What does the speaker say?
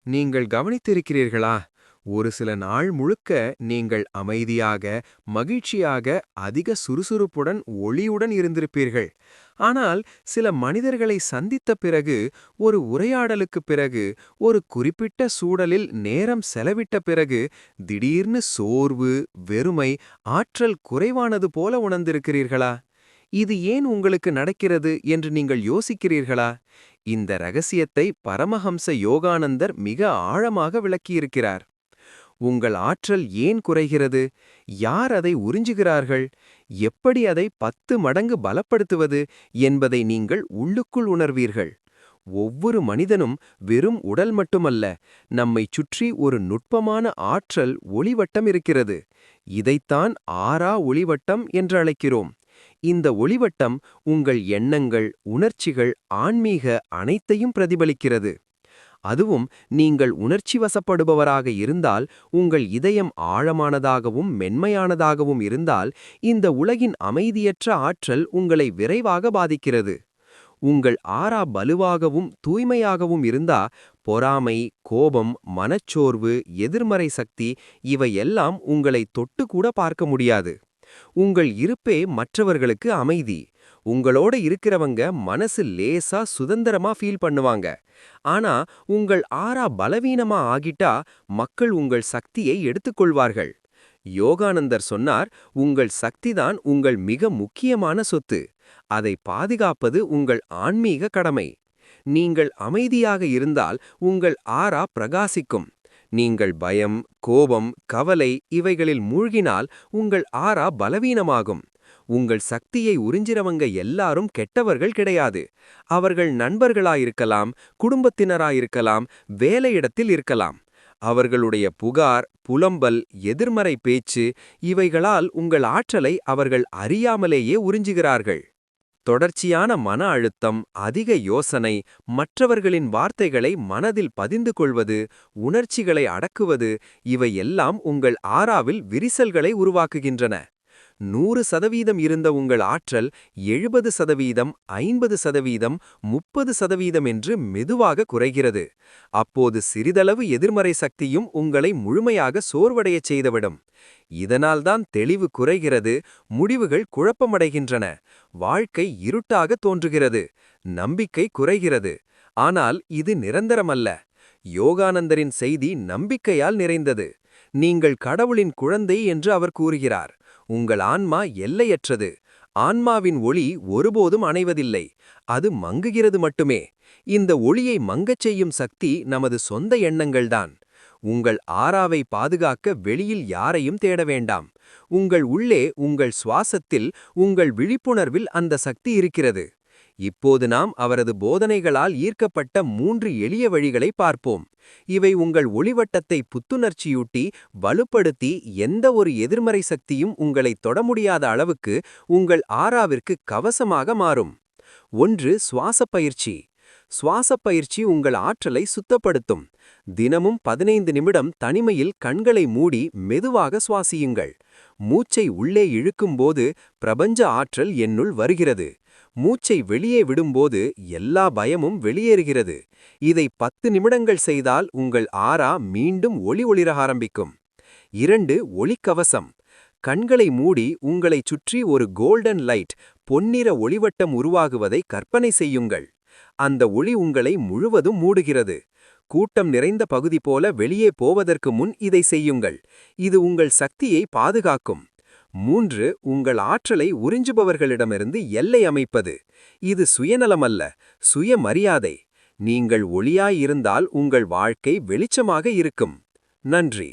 நீங்கள் கவனித்திருக்கிறீர்களா? ஒரு சில நாள் முழுக்க நீங்கள் அமைதியாக, மகிழ்ச்சியாக, அதிக சுறுசுறுப்புடன், ஒளியுடன் இருந்திருப்பீர்கள். ஆனால் சில மனிதர்களை சந்தித்த பிறகு, ஒரு உரையாடலுக்குப் பிறகு, ஒரு குறிப்பிட்ட சூழலில் நேரம் செலவிட்ட பிறகு, திடீர்னு சோர்வு, வெறுமை, ஆற்றல் குறைவானது போல உணர்ந்திருக்கிறீர்களா? இது ஏன் உங்களுக்கு நடக்கிறது என்று நீங்கள் யோசிக்கிறீர்களா? இந்த ரகசியத்தை பரமஹம்ச யோகானந்தர் மிக ஆழமாக விளக்கியிருக்கிறார். உங்கள் ஆற்றல் ஏன் குறைகிறது? யார் அதை உறிஞ்சுகிறார்கள்? எப்படி அதை 10 மடங்கு பலப்படுத்துவது என்பதை நீங்கள் உள்ளுக்குள் உணர்வீர்கள். ஒவ்வொரு மனிதனும் வெறும் உடல் மட்டுமல்ல, நம்மைச் சுற்றி ஒரு நுட்பமான ஆற்றல் ஒளிவட்டம் இருக்கிறது. இதைத்தான் ஆறா ஒளிவட்டம் என்று அழைக்கிறோம். இந்த ஒளிவட்டம் உங்கள் எண்ணங்கள், உணர்ச்சிகள், ஆன்மீக அனைத்தையும் பிரதிபலிக்கிறது. அதுவும் நீங்கள் உணர்ச்சி வசப்படுபவராக இருந்தால், உங்கள் இதயம் ஆழமானதாகவும் மென்மையானதாகவும் இருந்தால், இந்த உலகின் அமைதியற்ற ஆற்றல் உங்களை விரைவாக பாதிக்கிறது. உங்கள் ஆறா பலுவாகவும் தூய்மையாகவும் இருந்தா, பொறாமை, கோபம், மனச்சோர்வு, எதிர்மறை சக்தி இவையெல்லாம் உங்களை தொட்டு கூட பார்க்க முடியாது. உங்கள் இருப்பே மற்றவர்களுக்கு அமைதி. உங்களோட இருக்கிறவங்க மனசு லேசா சுதந்திரமா ஃபீல் பண்ணுவாங்க. ஆனா உங்கள் ஆறா பலவீனமா ஆகிட்டா மக்கள் உங்கள் சக்தியை எடுத்துக்கொள்வார்கள். யோகானந்தர் சொன்னார், உங்கள் சக்திதான் உங்கள் மிக முக்கியமான சொத்து. அதை பாதுகாப்பது உங்கள் ஆன்மீக கடமை. நீங்கள் அமைதியாக இருந்தால் உங்கள் ஆறா பிரகாசிக்கும். நீங்கள் பயம், கோபம், கவலை இவைகளில் மூழ்கினால் உங்கள் ஆறா பலவீனமாகும். உங்கள் சக்தியை உறிஞ்சிறவங்க எல்லாரும் கெட்டவர்கள் கிடையாது. அவர்கள் நண்பர்களாயிருக்கலாம், குடும்பத்தினராயிருக்கலாம், வேலையிடத்தில் இருக்கலாம். அவர்களுடைய புகார், புலம்பல், எதிர்மறை பேச்சு இவைகளால் உங்கள் ஆற்றலை அவர்கள் அறியாமலேயே உறிஞ்சுகிறார்கள். தொடர்ச்சியான மன அழுத்தம், அதிக யோசனை, மற்றவர்களின் வார்த்தைகளை மனதில் பதிந்து கொள்வது, உணர்ச்சிகளை அடக்குவது இவை எல்லாம் உங்கள் ஆறாவில் விரிசல்களை உருவாக்குகின்றன. 100% இருந்த உங்கள் ஆற்றல் 70%, 50%, 30% என்று மெதுவாக குறைகிறது. அப்போது சிறிதளவு எதிர்மறை சக்தியும் உங்களை முழுமையாக சோர்வடையச் செய்துவிடும். இதனால்தான் தெளிவு குறைகிறது, முடிவுகள் குழப்பமடைகின்றன, வாழ்க்கை இருட்டாக தோன்றுகிறது, நம்பிக்கை குறைகிறது. ஆனால் இது நிரந்தரமல்ல. யோகானந்தரின் செய்தி நம்பிக்கையால் நிறைந்தது. நீங்கள் கடவுளின் குழந்தை என்று அவர் கூறுகிறார். உங்கள் ஆன்மா எல்லையற்றது. ஆன்மாவின் ஒளி ஒருபோதும் அணைவதில்லை. அது மங்குகிறது மட்டுமே. இந்த ஒளியை மங்கச் செய்யும் சக்தி நமது சொந்த எண்ணங்கள்தான். உங்கள் ஆறாவை பாதுகாக்க வெளியில் யாரையும் தேட வேண்டாம். உங்கள் உள்ளே, உங்கள் சுவாசத்தில், உங்கள் விழிப்புணர்வில் அந்த சக்தி இருக்கிறது. இப்போது நாம் அவரது போதனைகளால் ஈர்க்கப்பட்ட 3 எளிய வழிகளை பார்ப்போம். இவை உங்கள் ஒளிவட்டத்தை புத்துணர்ச்சியூட்டி, வலுப்படுத்தி, எந்த ஒரு எதிர்மறை சக்தியும் உங்களை தொட முடியாத அளவுக்கு உங்கள் ஆறாவிற்கு கவசமாக மாறும். 1. சுவாசப் பயிற்சி. சுவாசப் பயிற்சி உங்கள் ஆற்றலை சுத்தப்படுத்தும். தினமும் 15 நிமிடம் தனிமையில் கண்களை மூடி மெதுவாக சுவாசியுங்கள். மூச்சை உள்ளே இழுக்கும்போது பிரபஞ்ச ஆற்றல் என்னுள் வருகிறது. மூச்சை வெளியே விடும்போது எல்லா பயமும் வெளியேறுகிறது. இதை 10 நிமிடங்கள் செய்தால் உங்கள் ஆறா மீண்டும் ஒளிர ஆரம்பிக்கும். 2. ஒளிக்கவசம். கண்களை மூடி உங்களைச் சுற்றி ஒரு கோல்டன் லைட், பொன்னிற ஒளிவட்டம் உருவாகுவதை கற்பனை செய்யுங்கள். அந்த ஒளி உங்களை முழுவதும் மூடுகிறது. கூட்டம் நிறைந்த பகுதி போல வெளியே போவதற்கு முன் இதை செய்யுங்கள். இது உங்கள் சக்தியை பாதுகாக்கும். 3. உங்கள் ஆற்றலை உறிஞ்சுபவர்களிடமிருந்து எல்லை அமைப்பது. இது சுயநலமல்ல, சுயமரியாதை. நீங்கள் ஒளியாயிருந்தால் உங்கள் வாழ்க்கை வெளிச்சமாக இருக்கும். நன்றி.